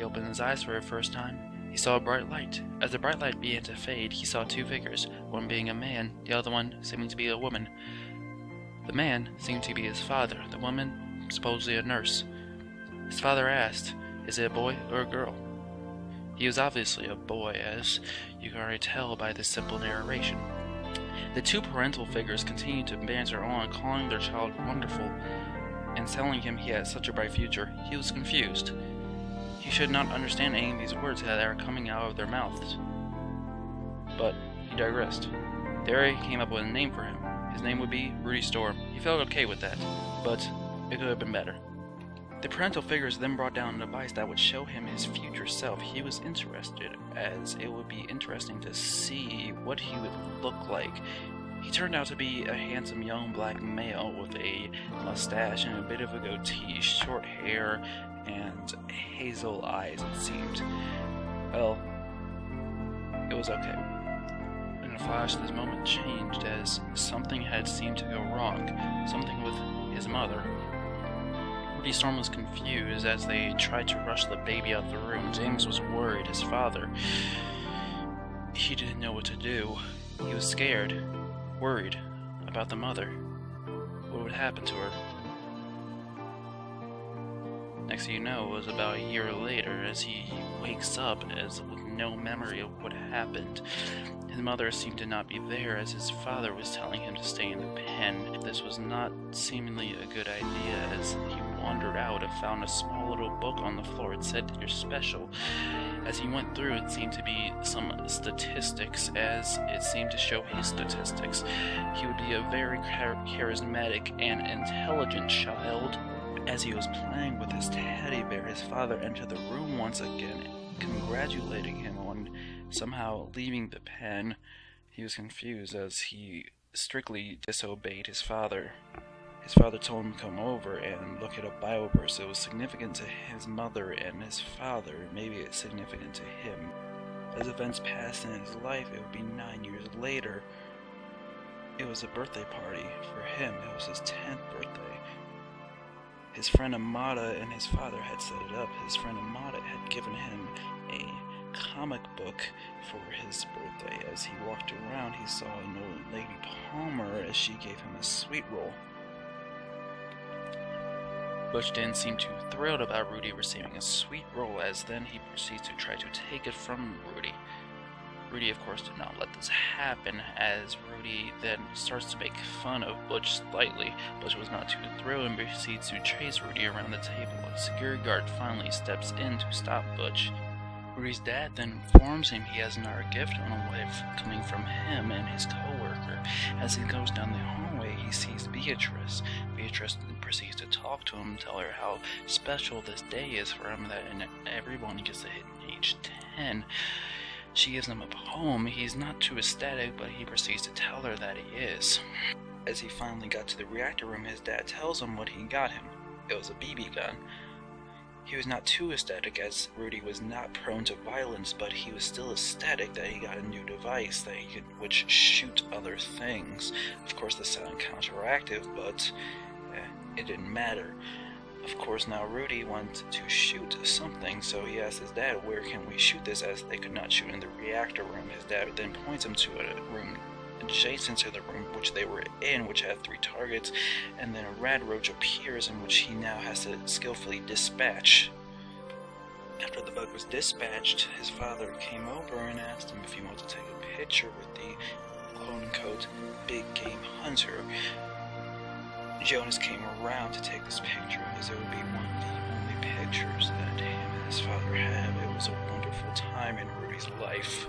he opened his eyes for the first time, he saw a bright light. As the bright light began to fade, he saw two figures, one being a man, the other one seeming to be a woman. The man seemed to be his father, the woman supposedly a nurse. His father asked, "Is it a boy or a girl?" He was obviously a boy, as you can already tell by this simple narration. The two parental figures continued to banter on, calling their child wonderful, and telling him he had such a bright future. He was confused. He should not understand any of these words that are coming out of their mouths. But he digressed. There he came up with a name for him. His name would be Rudy Storm. He felt okay with that, but it could have been better. The parental figures then brought down a device that would show him his future self. He was interested, as it would be interesting to see what he would look like. He turned out to be a handsome young black male with a mustache and a bit of a goatee, short hair, and hazel eyes, it seemed. Well, it was okay. In a flash, this moment changed, as something had seemed to go wrong. Something with his mother. Rudy Storm was confused as they tried to rush the baby out of the room. James was worried, his father. He didn't know what to do. He was scared, worried about the mother. What would happen to her? Next thing you know, it was about a year later as he wakes up as with no memory of what happened. His mother seemed to not be there, as his father was telling him to stay in the pen. This was not seemingly a good idea, as he wandered out and found a small little book on the floor. It said, "You're special." As he went through, it seemed to be some statistics, as it seemed to show his statistics. He would be a very charismatic and intelligent child. As he was playing with his teddy bear, his father entered the room once again, congratulating him on somehow leaving the pen. He was confused as he strictly disobeyed his father. His father told him to come over and look at a Bible verse. It was significant to his mother and his father. Maybe it's significant to him. As events passed in his life, it would be 9 years later. It was a birthday party for him. It was his 10th birthday. His friend Amada and his father had set it up. His friend Amada had given him a comic book for his birthday. As he walked around, he saw an old Lady Palmer as she gave him a sweet roll. Butch didn't seem too thrilled about Rudy receiving a sweet roll, as then he proceeds to try to take it from Rudy. Rudy, of course, did not let this happen, as Rudy then starts to make fun of Butch slightly. Butch was not too thrilled and proceeds to chase Rudy around the table. A security guard finally steps in to stop Butch. Rudy's dad then informs him he has another gift on the way coming from him and his co-worker. As he goes down the hallway, he sees Beatrice. Beatrice proceeds to talk to him, tell her how special this day is for him, that everyone gets to hit age 10. She gives him a poem. He's not too ecstatic, but he proceeds to tell her that he is. As he finally got to the reactor room, his dad tells him what he got him. It was a BB gun. He was not too ecstatic, as Rudy was not prone to violence, but he was still ecstatic that he got a new device that would shoot other things. Of course, this sounded counteractive, but it didn't matter. Of course, now Rudy wanted to shoot something, so he asked his dad, "Where can we shoot this?" as they could not shoot in the reactor room. His dad then points him to a room adjacent to the room which they were in, which had 3 targets, and then a rad roach appears, in which he now has to skillfully dispatch. After the bug was dispatched, his father came over and asked him if he wanted to take a picture with the quote-unquote big game hunter. Jonas came around to take this picture, as it would be one of the only pictures that him and his father had. It was a wonderful time in Rudy's life.